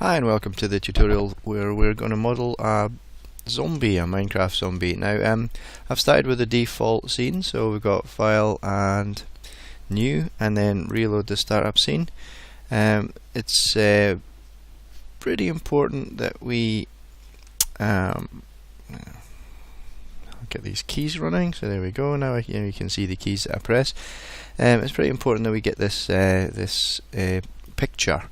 Hi and welcome to the tutorial where we're going to model a zombie, a Minecraft zombie. Now I've started with the default scene, so we've got file and new and then reload the startup scene. It's pretty important that we get these keys running, so there we go. Now you can see the keys that I press. It's pretty important that we get this picture,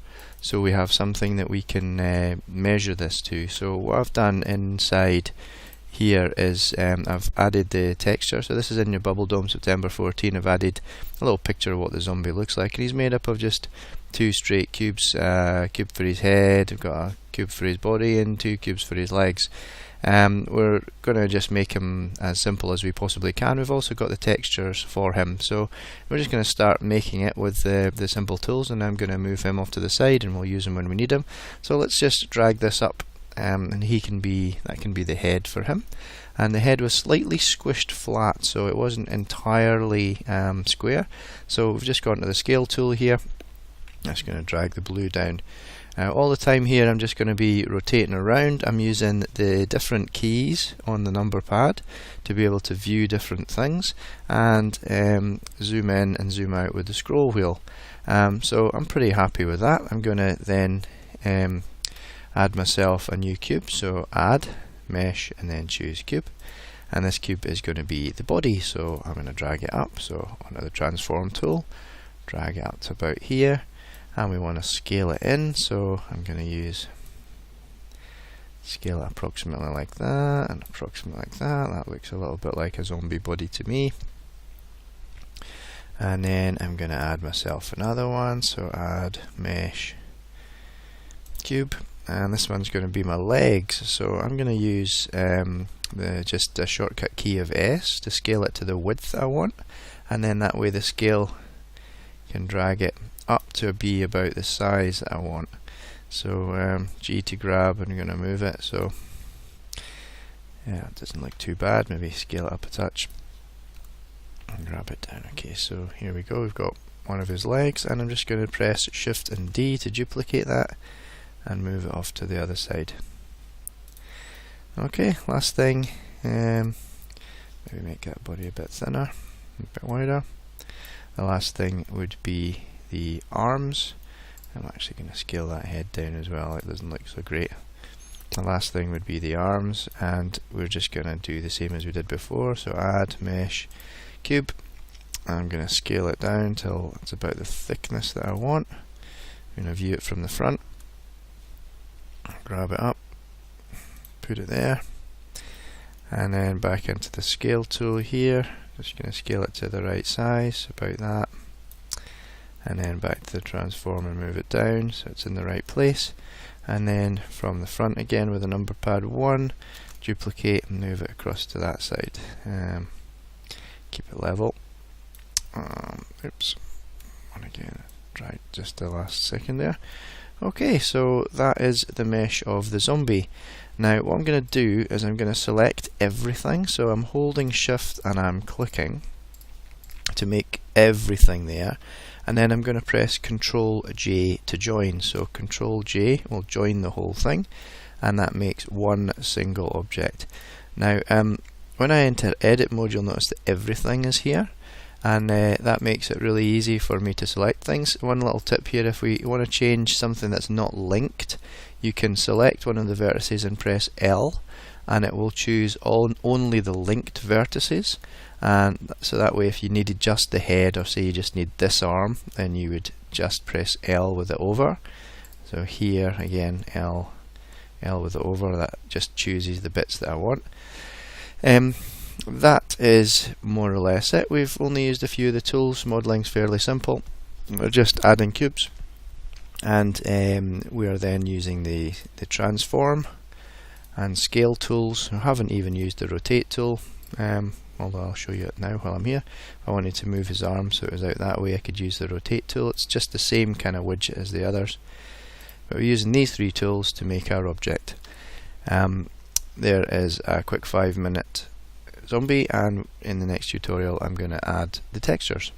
so we have something that we can measure this to. So what I've done inside here is I've added the texture. So this is in your Bubble Dome September 14. I've added a little picture of what the zombie looks like, and he's made up of just two straight cubes, a cube for his head, we've got a cube for his body and two cubes for his legs. We're going to just make him as simple as we possibly can. We've also got the textures for him, so we're just going to start making it with the simple tools, and I'm going to move him off to the side and we'll use him when we need him. So let's just drag this up, and that can be the head for him. And the head was slightly squished flat, so it wasn't entirely square. So we've just gone to the scale tool here. I'm just going to drag the blue down. All the time here I'm just going to be rotating around. I'm using the different keys on the number pad to be able to view different things and zoom in and zoom out with the scroll wheel. So I'm pretty happy with that. I'm going to then add myself a new cube, so add, mesh, and then choose cube. And this cube is going to be the body, so I'm going to drag it up, so onto the transform tool, drag it up to about here. And we want to scale it in, so I'm going to use scale it approximately like that and approximately like that. That looks a little bit like a zombie body to me. And then I'm going to add myself another one, so add mesh cube, and this one's going to be my legs, so I'm going to use just a shortcut key of S to scale it to the width I want, and then that way the scale can drag it up to be about the size that I want. So G to grab, and I'm going to move it, so yeah, it doesn't look too bad. Maybe scale it up a touch and grab it down. Okay, so here we go, we've got one of his legs, and I'm just going to press Shift and D to duplicate that and move it off to the other side. Okay, last thing, maybe make that body a bit thinner, a bit wider. The last thing would be the arms. I'm actually going to scale that head down as well, it doesn't look so great. The last thing would be the arms, and we're just going to do the same as we did before, so add, mesh, cube. I'm going to scale it down till it's about the thickness that I want. I'm going to view it from the front, grab it up, put it there, and then back into the scale tool here. Just going to scale it to the right size, about that, and then back to the transform and move it down so it's in the right place. And then from the front again with the number pad 1, duplicate and move it across to that side. Keep it level. Oops, and again, drag just the last second there. Okay, so that is the mesh of the zombie. Now what I'm going to do is I'm going to select everything, so I'm holding shift and I'm clicking to make everything there, and then I'm going to press Control J to join. So Control J will join the whole thing, and that makes one single object. Now when I enter edit mode, you'll notice that everything is here, and that makes it really easy for me to select things. One little tip here, if we want to change something that's not linked, you can select one of the vertices and press L, and it will choose only the linked vertices. And so that way if you needed just the head, or say you just need this arm, then you would just press L with it over. So here again, L with it over, that just chooses the bits that I want. That is more or less it. We've only used a few of the tools. Modeling's fairly simple. We're just adding cubes, and we are then using the transform and scale tools. I haven't even used the rotate tool, although I'll show you it now while I'm here. If I wanted to move his arm so it was out that way, I could use the rotate tool. It's just the same kind of widget as the others, but we're using these three tools to make our object. There is a quick 5-minute zombie, and in the next tutorial I'm going to add the textures.